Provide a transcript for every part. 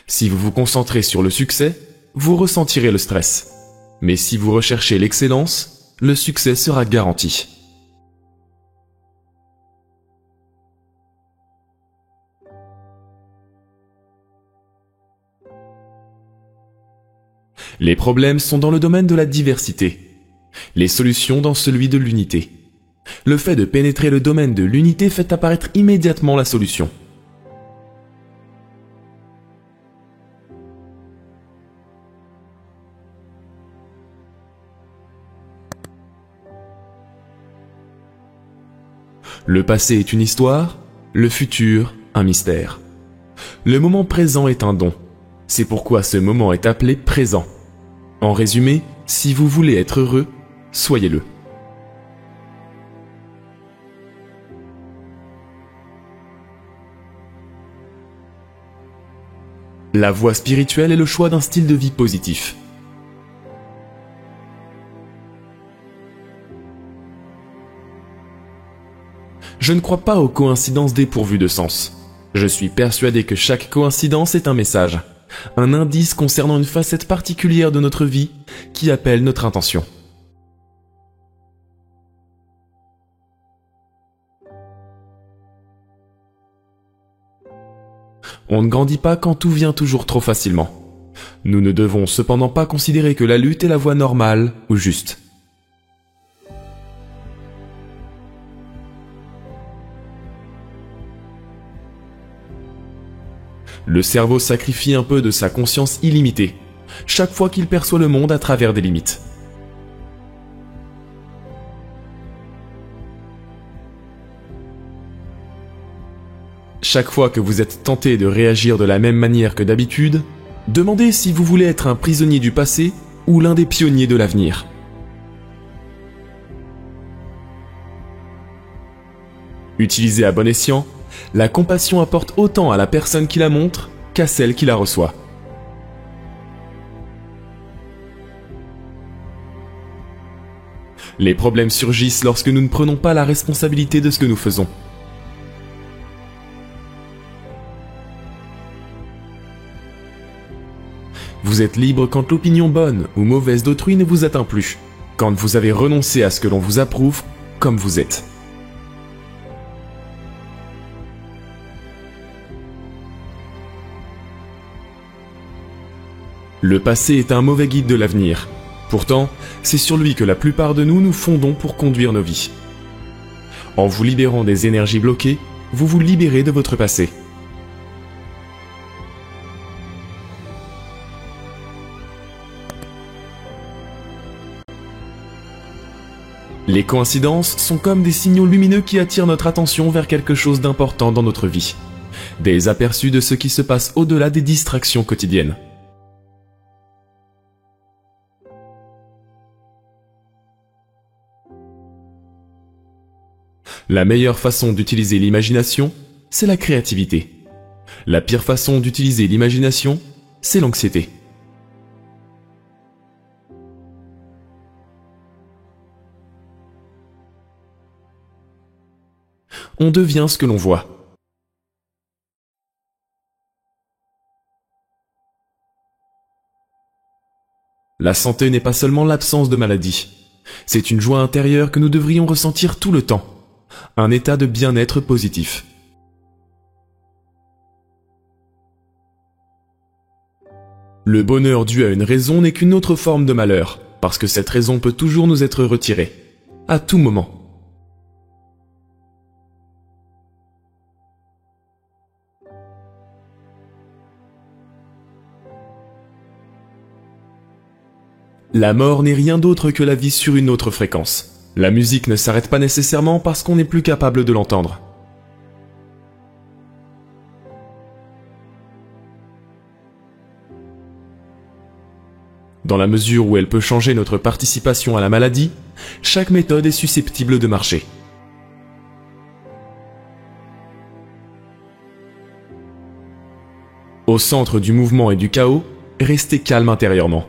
Si vous vous concentrez sur le succès, vous ressentirez le stress. Mais si vous recherchez l'excellence, le succès sera garanti. Les problèmes sont dans le domaine de la diversité. Les solutions dans celui de l'unité. Le fait de pénétrer le domaine de l'unité fait apparaître immédiatement la solution. Le passé est une histoire, le futur un mystère. Le moment présent est un don. C'est pourquoi ce moment est appelé présent. En résumé, si vous voulez être heureux, soyez-le. La voie spirituelle est le choix d'un style de vie positif. Je ne crois pas aux coïncidences dépourvues de sens. Je suis persuadé que chaque coïncidence est un message, un indice concernant une facette particulière de notre vie qui appelle notre intention. On ne grandit pas quand tout vient toujours trop facilement. Nous ne devons cependant pas considérer que la lutte est la voie normale ou juste. Le cerveau sacrifie un peu de sa conscience illimitée, chaque fois qu'il perçoit le monde à travers des limites. Chaque fois que vous êtes tenté de réagir de la même manière que d'habitude, demandez si vous voulez être un prisonnier du passé ou l'un des pionniers de l'avenir. Utilisée à bon escient, la compassion apporte autant à la personne qui la montre qu'à celle qui la reçoit. Les problèmes surgissent lorsque nous ne prenons pas la responsabilité de ce que nous faisons. Vous êtes libre quand l'opinion bonne ou mauvaise d'autrui ne vous atteint plus, quand vous avez renoncé à ce que l'on vous approuve comme vous êtes. Le passé est un mauvais guide de l'avenir. Pourtant, c'est sur lui que la plupart de nous nous fondons pour conduire nos vies. En vous libérant des énergies bloquées, vous vous libérez de votre passé. Les coïncidences sont comme des signaux lumineux qui attirent notre attention vers quelque chose d'important dans notre vie. Des aperçus de ce qui se passe au-delà des distractions quotidiennes. La meilleure façon d'utiliser l'imagination, c'est la créativité. La pire façon d'utiliser l'imagination, c'est l'anxiété. On devient ce que l'on voit. La santé n'est pas seulement l'absence de maladie. C'est une joie intérieure que nous devrions ressentir tout le temps. Un état de bien-être positif. Le bonheur dû à une raison n'est qu'une autre forme de malheur, parce que cette raison peut toujours nous être retirée, à tout moment. La mort n'est rien d'autre que la vie sur une autre fréquence. La musique ne s'arrête pas nécessairement parce qu'on n'est plus capable de l'entendre. Dans la mesure où elle peut changer notre participation à la maladie, chaque méthode est susceptible de marcher. Au centre du mouvement et du chaos, restez calme intérieurement.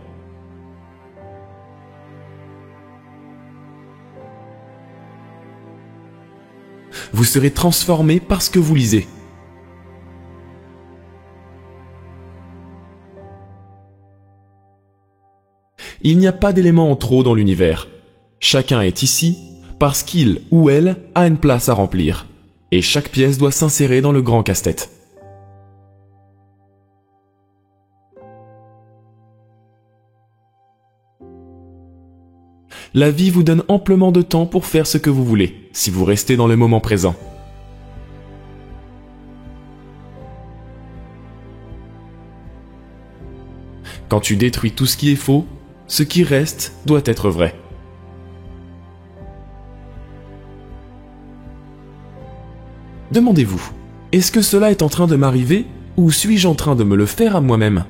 Vous serez transformé par ce que vous lisez. Il n'y a pas d'éléments en trop dans l'univers. Chacun est ici parce qu'il ou elle a une place à remplir. Et chaque pièce doit s'insérer dans le grand casse-tête. La vie vous donne amplement de temps pour faire ce que vous voulez, si vous restez dans le moment présent. Quand tu détruis tout ce qui est faux, ce qui reste doit être vrai. Demandez-vous, est-ce que cela est en train de m'arriver ou suis-je en train de me le faire à moi-même ?